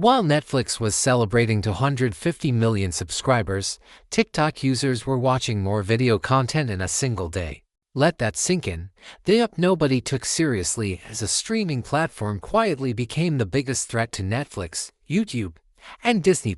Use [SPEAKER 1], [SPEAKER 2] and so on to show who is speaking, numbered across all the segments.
[SPEAKER 1] While Netflix was celebrating 250 million subscribers, TikTok users were watching more video content in a single day. Let that sink in. The app nobody took seriously as a streaming platform quietly became the biggest threat to Netflix, YouTube, and Disney+.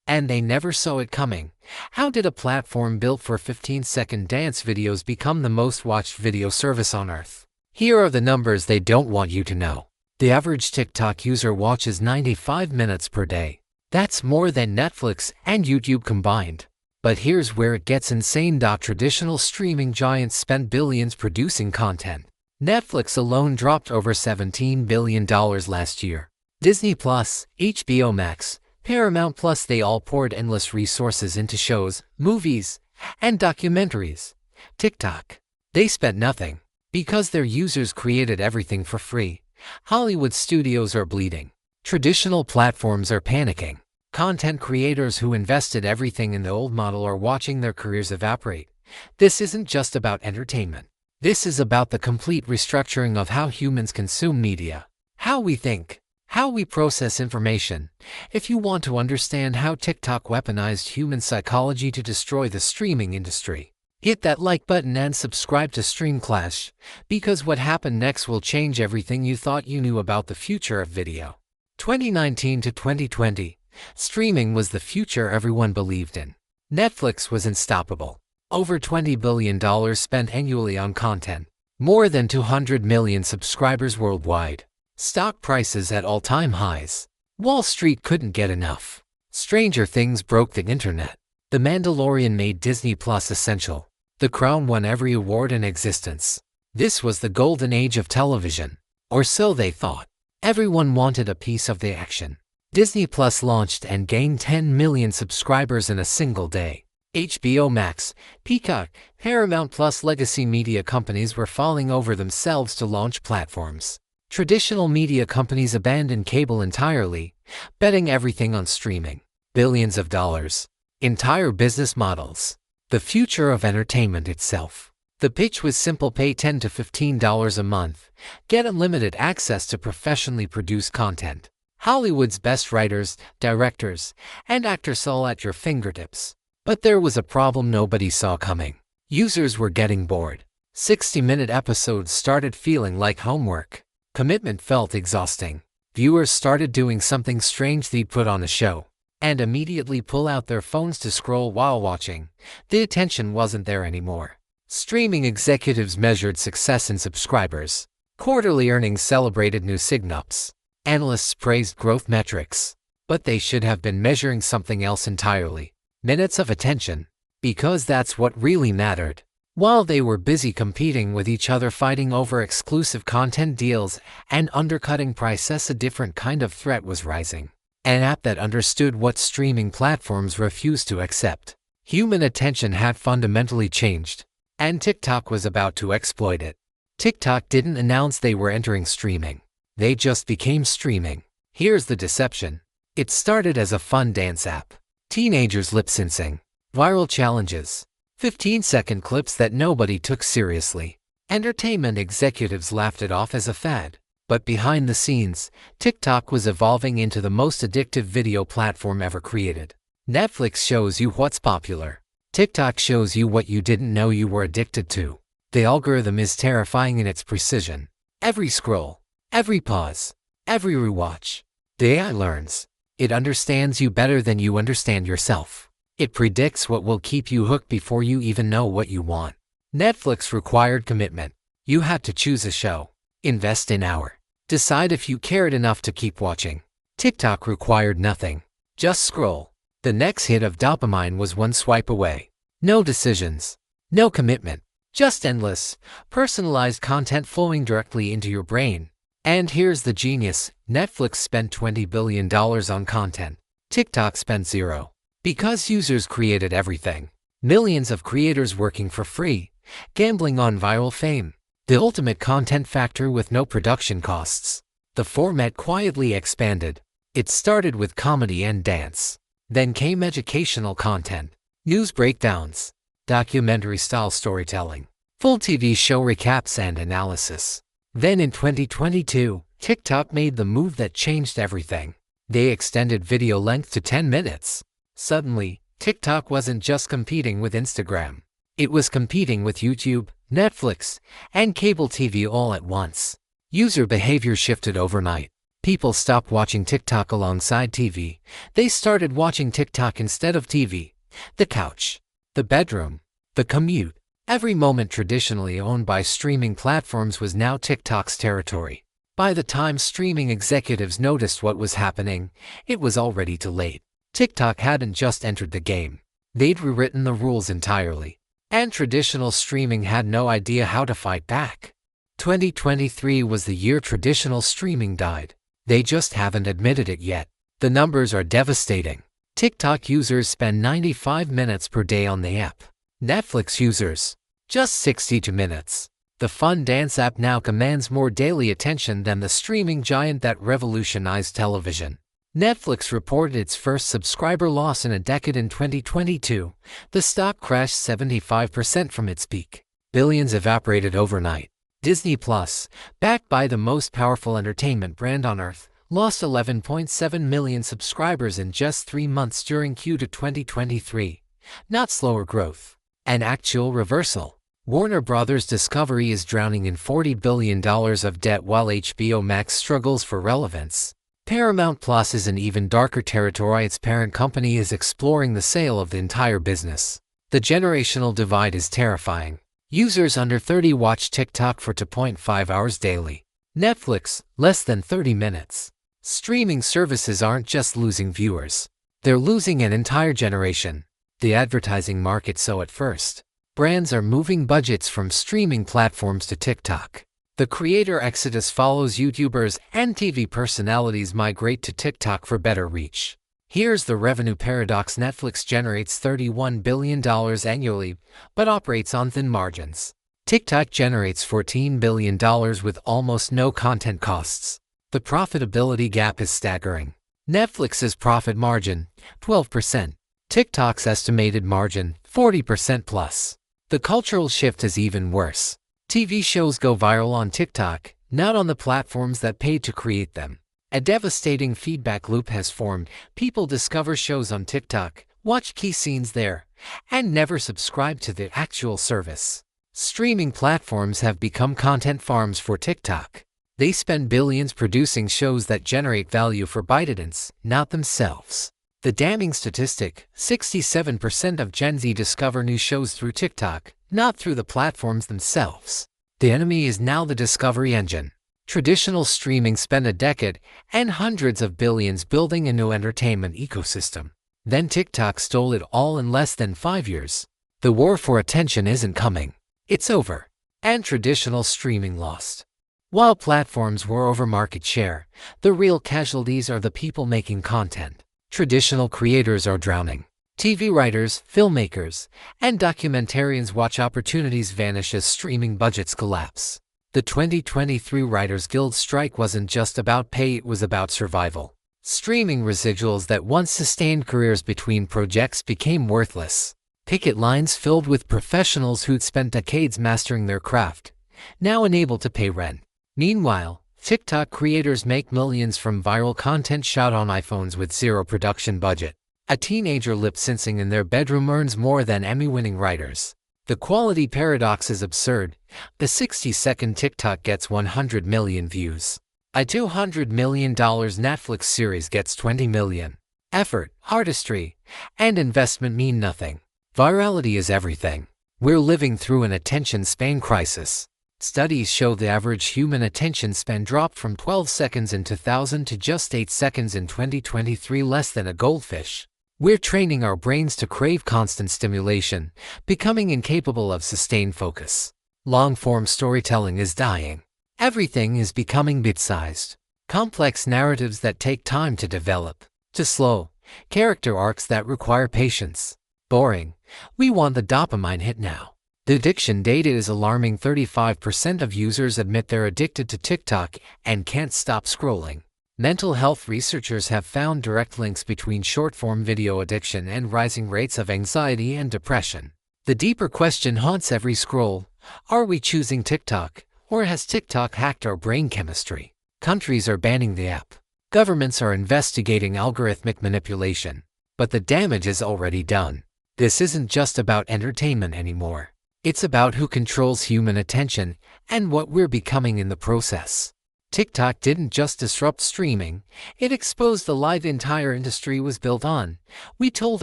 [SPEAKER 1] And they never saw it coming. How did a platform built for 15-second dance videos become the most watched video service on Earth? Here are the numbers they don't want you to know. The average TikTok user watches 95 minutes per day. That's more than Netflix and YouTube combined. But here's where it gets insane. Traditional streaming giants spend billions producing content. Netflix alone dropped over $17 billion last year. Disney+, HBO Max, Paramount Plus, they all poured endless resources into shows, movies, and documentaries. TikTok, they spent nothing because their users created everything for free. Hollywood studios are bleeding. Traditional platforms are panicking. Content creators who invested everything in the old model are watching their careers evaporate. This isn't just about entertainment. This is about the complete restructuring of how humans consume media, how we think, how we process information. If you want to understand how TikTok weaponized human psychology to destroy the streaming industry, hit that like button and subscribe to Stream Clash, because what happened next will change everything you thought you knew about the future of video. 2019 to 2020, streaming was the future everyone believed in. Netflix was unstoppable. Over $20 billion spent annually on content. More than 200 million subscribers worldwide. Stock prices at all-time highs. Wall Street couldn't get enough. Stranger Things broke the internet. The Mandalorian made Disney Plus essential. The Crown won every award in existence. This was the golden age of television. Or so they thought. Everyone wanted a piece of the action. Disney Plus launched and gained 10 million subscribers in a single day. HBO Max, Peacock, Paramount Plus legacy media companies were falling over themselves to launch platforms. Traditional media companies abandoned cable entirely, betting everything on streaming. Billions of dollars. Entire business models. The future of entertainment itself. The pitch was simple: pay $10 to $15 a month, get unlimited access to professionally produced content. Hollywood's best writers, directors, and actors all at your fingertips. But there was a problem nobody saw coming. Users were getting bored. 60-minute episodes started feeling like homework. Commitment felt exhausting. Viewers started doing something strange: they'd put on a show and immediately pull out their phones to scroll while watching. The attention wasn't there anymore. Streaming executives measured success in subscribers. Quarterly earnings celebrated new signups. Analysts praised growth metrics. But they should have been measuring something else entirely. Minutes of attention. Because that's what really mattered. While they were busy competing with each other, fighting over exclusive content deals and undercutting prices, a different kind of threat was rising. An app that understood what streaming platforms refused to accept. Human attention had fundamentally changed, and TikTok was about to exploit it. TikTok didn't announce they were entering streaming. They just became streaming. Here's the deception. It started as a fun dance app. Teenagers lip-syncing. Viral challenges. 15-second clips that nobody took seriously. Entertainment executives laughed it off as a fad. But behind the scenes, TikTok was evolving into the most addictive video platform ever created. Netflix shows you what's popular. TikTok shows you what you didn't know you were addicted to. The algorithm is terrifying in its precision. Every scroll, every pause, every rewatch. The AI learns. It understands you better than you understand yourself. It predicts what will keep you hooked before you even know what you want. Netflix required commitment. You had to choose a show. Invest an hour. Decide if you cared enough to keep watching. TikTok required nothing. Just scroll. The next hit of dopamine was one swipe away. No decisions. No commitment. Just endless, personalized content flowing directly into your brain. And here's the genius. Netflix spent $20 billion on content. TikTok spent zero. Because users created everything. Millions of creators working for free, gambling on viral fame. The ultimate content factor with no production costs. The format quietly expanded. It started with comedy and dance. Then came educational content, news breakdowns, documentary-style storytelling, full TV show recaps and analysis. Then in 2022, TikTok made the move that changed everything. They extended video length to 10 minutes. Suddenly, TikTok wasn't just competing with Instagram. It was competing with YouTube, Netflix, and cable TV all at once. User behavior shifted overnight. People stopped watching TikTok alongside TV. They started watching TikTok instead of TV. The couch, the bedroom, the commute. Every moment traditionally owned by streaming platforms was now TikTok's territory. By the time streaming executives noticed what was happening, it was already too late. TikTok hadn't just entered the game. They'd rewritten the rules entirely. And traditional streaming had no idea how to fight back. 2023 was the year traditional streaming died. They just haven't admitted it yet. The numbers are devastating. TikTok users spend 95 minutes per day on the app. Netflix users, just 62 minutes. The fun dance app now commands more daily attention than the streaming giant that revolutionized television. Netflix reported its first subscriber loss in a decade in 2022. The stock crashed 75% from its peak. Billions evaporated overnight. Disney Plus, backed by the most powerful entertainment brand on earth, lost 11.7 million subscribers in just 3 months during Q2 2023. Not slower growth, an actual reversal. Warner Bros. Discovery is drowning in $40 billion of debt while HBO Max struggles for relevance. Paramount Plus is in even darker territory. Its parent company is exploring the sale of the entire business. The generational divide is terrifying. Users under 30 watch TikTok for 2.5 hours daily. Netflix, less than 30 minutes. Streaming services aren't just losing viewers. They're losing an entire generation. The advertising market saw it first. Brands are moving budgets from streaming platforms to TikTok. The creator exodus follows. YouTubers and TV personalities migrate to TikTok for better reach. Here's the revenue paradox. Netflix generates $31 billion annually, but operates on thin margins. TikTok generates $14 billion with almost no content costs. The profitability gap is staggering. Netflix's profit margin, 12%. TikTok's estimated margin, 40% plus. The cultural shift is even worse. TV shows go viral on TikTok, not on the platforms that paid to create them. A devastating feedback loop has formed. People discover shows on TikTok, watch key scenes there, and never subscribe to the actual service. Streaming platforms have become content farms for TikTok. They spend billions producing shows that generate value for ByteDance, not themselves. The damning statistic, 67% of Gen Z discover new shows through TikTok, not through the platforms themselves. The enemy is now the discovery engine. Traditional streaming spent a decade and hundreds of billions building a new entertainment ecosystem. Then TikTok stole it all in less than 5 years. The war for attention isn't coming. It's over. And traditional streaming lost. While platforms war over market share, the real casualties are the people making content. Traditional creators are drowning. TV writers, filmmakers, and documentarians watch opportunities vanish as streaming budgets collapse. The 2023 Writers Guild strike wasn't just about pay, it was about survival. Streaming residuals that once sustained careers between projects became worthless. Picket lines filled with professionals who'd spent decades mastering their craft, now unable to pay rent. Meanwhile, TikTok creators make millions from viral content shot on iPhones with zero production budget. A teenager lip-syncing in their bedroom earns more than Emmy-winning writers. The quality paradox is absurd. The 60-second TikTok gets 100 million views. A $200 million Netflix series gets 20 million. Effort, artistry, and investment mean nothing. Virality is everything. We're living through an attention span crisis. Studies show the average human attention span dropped from 12 seconds in 2000 to just 8 seconds in 2023, less than a goldfish. We're training our brains to crave constant stimulation, becoming incapable of sustained focus. Long-form storytelling is dying. Everything is becoming bit-sized. Complex narratives that take time to develop. To slow, character arcs that require patience. Boring. We want the dopamine hit now. The addiction data is alarming. 35% of users admit they're addicted to TikTok and can't stop scrolling. Mental health researchers have found direct links between short-form video addiction and rising rates of anxiety and depression. The deeper question haunts every scroll. Are we choosing TikTok, or has TikTok hacked our brain chemistry? Countries are banning the app. Governments are investigating algorithmic manipulation, but the damage is already done. This isn't just about entertainment anymore. It's about who controls human attention and what we're becoming in the process. TikTok didn't just disrupt streaming, it exposed the lie the entire industry was built on. We told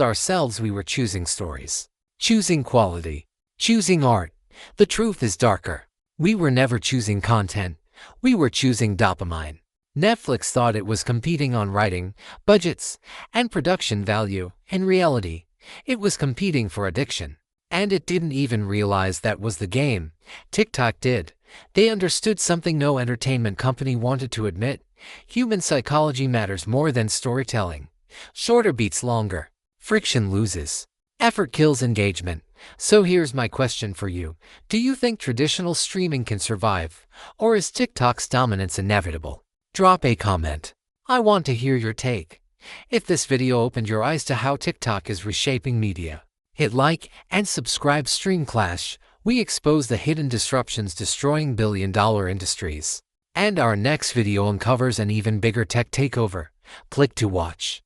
[SPEAKER 1] ourselves we were choosing stories, choosing quality, choosing art. The truth is darker. We were never choosing content, we were choosing dopamine. Netflix thought it was competing on writing, budgets, and production value. In reality, it was competing for addiction. And it didn't even realize that was the game. TikTok did. They understood something no entertainment company wanted to admit. Human psychology matters more than storytelling. Shorter beats longer. Friction loses. Effort kills engagement. So here's my question for you. Do you think traditional streaming can survive? Or is TikTok's dominance inevitable? Drop a comment. I want to hear your take. If this video opened your eyes to how TikTok is reshaping media, hit like and subscribe. Stream Clash. We expose the hidden disruptions destroying billion-dollar industries. And our next video uncovers an even bigger tech takeover. Click to watch.